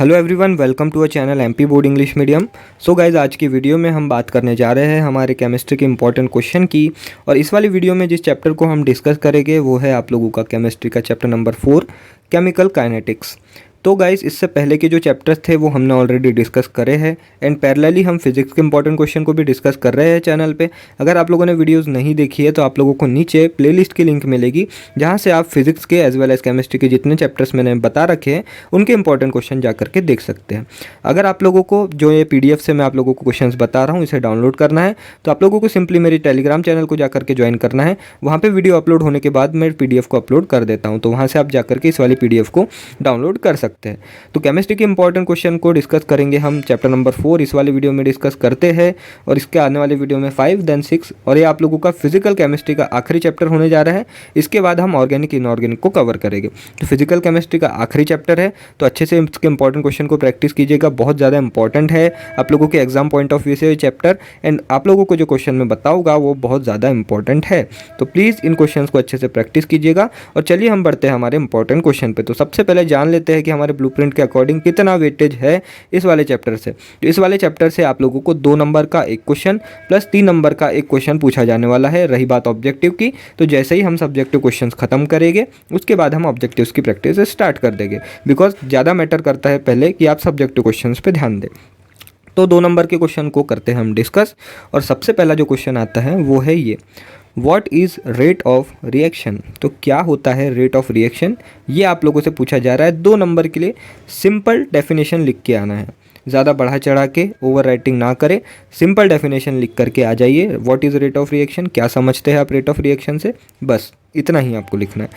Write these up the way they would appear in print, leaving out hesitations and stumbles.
Hello everyone, welcome to a channel MP board English medium. So guys, आज की video में हम बात करने जा रहे हैं हमारे केमिस्ट्री के इंपॉर्टेंट क्वेश्चन की। और इस वाली वीडियो में जिस चैप्टर को हम डिस्कस करेंगे वो है आप लोगों का केमिस्ट्री का चैप्टर नंबर 4, केमिकल काइनेटिक्स। तो गाइज, इससे पहले के जो चैप्टर्स थे वो हमने ऑलरेडी डिस्कस करे हैं एंड पैरेलली हम फिजिक्स के इंपॉर्टेंट क्वेश्चन को भी डिस्कस कर रहे हैं चैनल पे। अगर आप लोगों ने वीडियोस नहीं देखी है तो आप लोगों को नीचे प्लेलिस्ट की लिंक मिलेगी, जहाँ से आप फिजिक्स के एज वेल एज केमिस्ट्री के जितने चैप्टर्स मैंने बता रखे हैं उनके इंपॉर्टेंट क्वेश्चन जा करके देख सकते हैं। अगर आप लोगों को जो ये PDF से मैं आप लोगों को क्वेश्चन बता रहा हूँ इसे डाउनलोड करना है तो आप लोगों को सिंपली मेरी टेलीग्राम चैनल को जा करके ज्वाइन करना है। वहाँ पर वीडियो अपलोड होने के बाद मैं PDF को अपलोड कर देता हूँ, तो वहाँ से आप जा करके इस वाली PDF को डाउनलोड कर सकते हैं। तो केमिस्ट्री के इंपॉर्टेंट क्वेश्चन को डिस्कस करेंगे हम चैप्टर नंबर 4 इस वाले वीडियो में डिस्कस करते हैं, और इसके आने वाले वीडियो में 5 देन 6, और ये आप लोगों का फिजिकल केमिस्ट्री का आखिरी चैप्टर होने जा रहा है। इसके बाद हम ऑर्गेनिक इनऑर्गेनिक को कवर करेंगे। तो फिजिकल केमिस्ट्री का आखिरी चैप्टर है, तो अच्छे से इसके इंपॉर्टेंट क्वेश्चन को प्रैक्टिस कीजिएगा। बहुत ज़्यादा इंपॉर्टेंट है आप लोगों के एग्जाम पॉइंट ऑफ व्यू से ये चैप्टर, एंड आप लोगों को जो क्वेश्चन मैं बताऊँगा वो बहुत ज़्यादा इंपॉर्टेंट है। तो प्लीज़ इन क्वेश्चन को अच्छे से प्रैक्टिस कीजिएगा। और चलिए हम बढ़ते हैं हमारे इंपॉर्टेंट क्वेश्चन पे। तो सबसे पहले जान लेते हैं कि हमारे ब्लूप्रिंट के अकॉर्डिंग कितना वेटेज है इस वाले चैप्टर से। तो इस वाले चैप्टर से आप लोगों को 2 नंबर का एक क्वेश्चन प्लस 3 नंबर का एक क्वेश्चन पूछा जाने वाला है। रही बात ऑब्जेक्टिव की, तो जैसे ही हम सब्जेक्टिव क्वेश्चंस खत्म करेंगे उसके बाद हम ऑब्जेक्टिव्स की प्रैक्टिस स्टार्ट कर देंगे, बिकॉज ज़्यादा मैटर करता है पहले कि आप सब्जेक्टिव क्वेश्चंस पे ध्यान दें। तो 2 नंबर के क्वेश्चन को करते हैं हम डिस्कस। और सबसे पहला जो क्वेश्चन आता है वो है ये, what is rate of reaction. तो क्या होता है रेट ऑफ रिएक्शन, ये आप लोगों से पूछा जा रहा है। 2 नंबर के लिए सिंपल डेफिनेशन लिख के आना है, ज़्यादा बढ़ा चढ़ा के ओवर राइटिंग ना करें, सिंपल डेफिनेशन लिख करके आ जाइए। What is rate of reaction, क्या समझते हैं आप रेट ऑफ रिएक्शन से, बस इतना ही आपको लिखना है।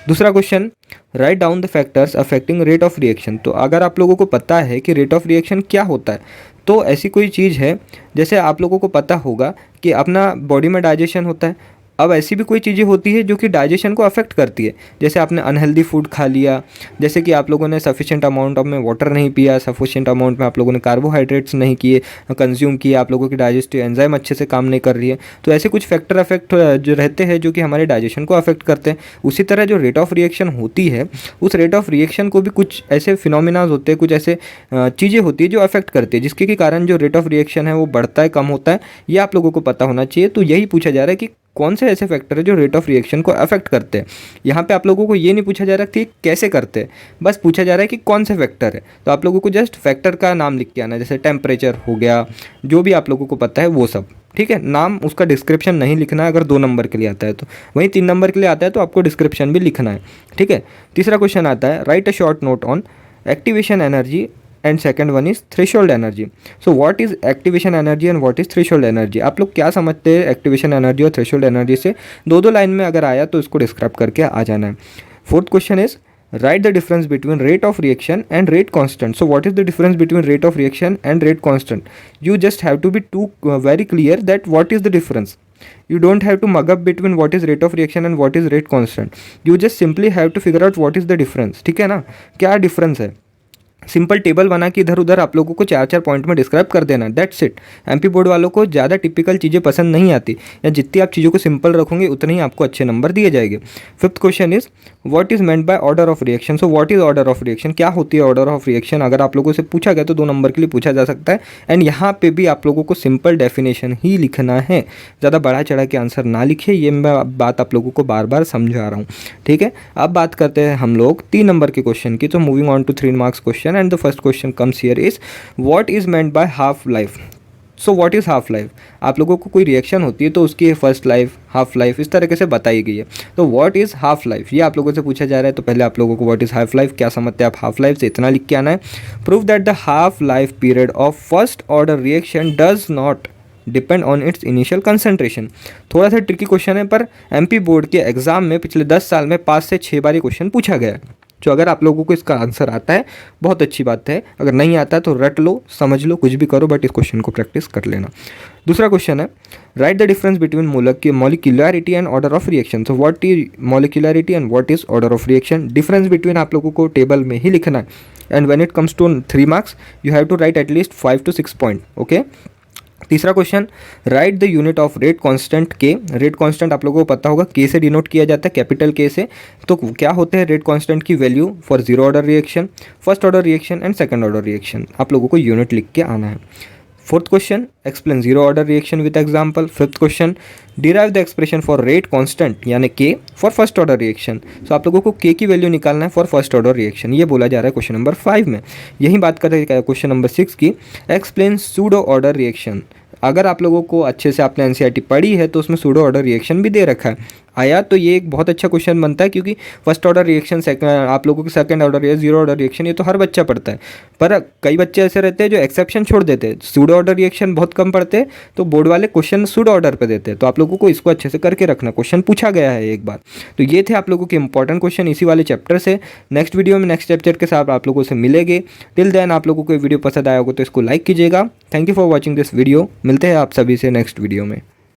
दूसरा question, write down the factors affecting rate of reaction. तो अगर आप लोगों को पता है कि रेट ऑफ रिएक्शन क्या होता है, तो ऐसी कोई चीज़ है, जैसे आप लोगों को पता होगा कि अपना बॉडी में डाइजेशन होता है। अब ऐसी भी कोई चीज़ें होती है जो कि डाइजेशन को अफेक्ट करती है, जैसे आपने अनहेल्दी फूड खा लिया, जैसे कि आप लोगों ने सफिशिएंट अमाउंट में वाटर नहीं पिया, सफिशिएंट अमाउंट में आप लोगों ने कार्बोहाइड्रेट्स नहीं किए कंज्यूम किए, आप लोगों की डाइजेस्टिव एंजाइम अच्छे से काम नहीं कर रही है। तो ऐसे कुछ फैक्टर अफेक्ट जो रहते हैं जो कि हमारे डाइजेशन को अफेक्ट करते हैं। उसी तरह जो रेट ऑफ रिएक्शन होती है, उस रेट ऑफ रिएक्शन को भी कुछ ऐसे फिनोमिनाज होते हैं, कुछ ऐसे चीज़ें होती है जो अफेक्ट करती है, जिसके कारण जो रेट ऑफ रिएक्शन है वो बढ़ता है, कम होता है। ये आप लोगों को पता होना चाहिए। तो यही पूछा जा रहा है कि कौन से ऐसे फैक्टर है जो रेट ऑफ रिएक्शन को अफेक्ट करते हैं। यहाँ पे आप लोगों को ये नहीं पूछा जा रहा कि कैसे करते हैं, बस पूछा जा रहा है कि कौन से फैक्टर है। तो आप लोगों को जस्ट फैक्टर का नाम लिख के आना है, जैसे टेम्परेचर हो गया, जो भी आप लोगों को पता है वो सब, ठीक है। नाम, उसका डिस्क्रिप्शन नहीं लिखना है अगर 2 नंबर के लिए आता है तो। वहीं 3 नंबर के लिए आता है तो आपको डिस्क्रिप्शन भी लिखना है, ठीक है। तीसरा क्वेश्चन आता है, right a short note on activation energy and second one is threshold energy. So what is activation energy and what is threshold energy. आप लोग क्या समझते हैं एक्टिवेशन एनर्जी और थ्रेशोल्ड एनर्जी से, 2 लाइन में अगर आया तो इसको डिस्क्राइब करके आ जाना है। Fourth question is, write the difference between rate of reaction and rate constant. So what is the difference between rate of reaction and rate constant? You just have to be very clear that what is the difference. You don't have to mug up between what is rate of reaction and what is rate constant. You just simply have to figure out what is the difference. ठीक है ना, क्या difference है। Simple table बना के इधर उधर आप लोगों को 4-4 पॉइंट में डिस्क्राइब कर देना, दैट्स इट। एमपी बोर्ड वालों को ज़्यादा टिपिकल चीज़ें पसंद नहीं आती, या जितनी आप चीज़ों को सिंपल रखोगे उतने ही आपको अच्छे नंबर दिए जाएंगे। Fifth question is, what is meant by order of reaction. So what is order of reaction, क्या होती है ऑर्डर ऑफ रिएक्शन। अगर आप लोगों से पूछा गया तो 2 नंबर के लिए पूछा जा सकता है। एंड यहाँ पे भी आप लोगों को सिंपल डेफिनेशन ही लिखना है, ज़्यादा बढ़ा चढ़ा के आंसर ना लिखे। ये मैं बात आप लोगों को बार बार समझा रहा हूँ, ठीक है। अब बात करते हैं हम लोग 3 नंबर के क्वेश्चन की। तो moving on to 3 marks question, and the first question comes here is, what is meant by half life. So what is half life. आप लोगों को कोई रिएक्शन होती है तो उसकी फर्स्ट लाइफ, हाफ लाइफ इस तरीके से बताई गई है। तो व्हाट इज़ हाफ लाइफ, ये आप लोगों से पूछा जा रहा है। तो पहले आप लोगों को व्हाट इज़ हाफ लाइफ, क्या समझते हैं आप हाफ लाइफ से, इतना लिख के आना है। Prove that the half life period of first order reaction does not depend on it's initial concentration. थोड़ा सा ट्रिकी क्वेश्चन है, पर एमपी बोर्ड के एग्जाम में पिछले 10 साल में 5 से 6 बार ये क्वेश्चन पूछा गया है। जो अगर आप लोगों को इसका आंसर आता है बहुत अच्छी बात है, अगर नहीं आता तो रट लो, समझ लो, कुछ भी करो, बट इस क्वेश्चन को प्रैक्टिस कर लेना। दूसरा क्वेश्चन है, write the difference between molecularity and order of reaction. So what is molecularity and what is order of reaction. Difference between आप लोगों को टेबल में ही लिखना है। And when it comes to 3 marks you have to write at least 5 to 6 point, okay. तीसरा question, write the unit of rate constant के। Rate constant आप लोगों को पता होगा के से डिनोट किया जाता है, कैपिटल के से। तो क्या होते हैं रेट कांस्टेंट की value for zero order reaction, first order reaction and second order reaction. आप लोगों को यूनिट लिख के आना है। Fourth question, explain zero order reaction with example. Fifth question, derive the expression for rate constant यानी के फॉर फर्स्ट ऑर्डर रिएक्शन। सो आप लोगों को के की वैल्यू निकालना है फॉर फर्स्ट ऑर्डर रिएक्शन, ये बोला जा रहा है क्वेश्चन नंबर 5 में। यही बात कर रहे हैं क्वेश्चन नंबर 6 की, एक्सप्लेन सूडो ऑर्डर रिएक्शन। अगर आप लोगों को अच्छे से आपने एनसीईआरटी पढ़ी है तो उसमें सूडो ऑर्डर रिएक्शन भी दे रखा है आया, तो ये एक बहुत अच्छा क्वेश्चन बनता है, क्योंकि फर्स्ट ऑर्डर रिएक्शन आप लोगों को सेकंड ऑर्डर या जीरो ऑर्डर रिएक्शन ये तो हर बच्चा पढ़ता है, पर कई बच्चे ऐसे रहते हैं जो एक्सेप्शन छोड़ देते हैं, सूडो ऑर्डर रिएक्शन बहुत कम पढ़ते हैं, तो बोर्ड वाले क्वेश्चन सूडो ऑर्डर पे देते हैं। तो आप लोगों को इसको अच्छे से करके रखना, क्वेश्चन पूछा गया है एक बार। तो ये थे आप लोगों के इंपॉर्टेंट क्वेश्चन इसी वाले चैप्टर से। नेक्स्ट वीडियो में नेक्स्ट चैप्टर के साथ आप लोगों से मिलेंगे। टिल देन आप लोगों को वीडियो पसंद आया होगा तो इसको लाइक कीजिएगा। Thank you for watching this video. मिलते हैं आप सभी से नेक्स्ट वीडियो में।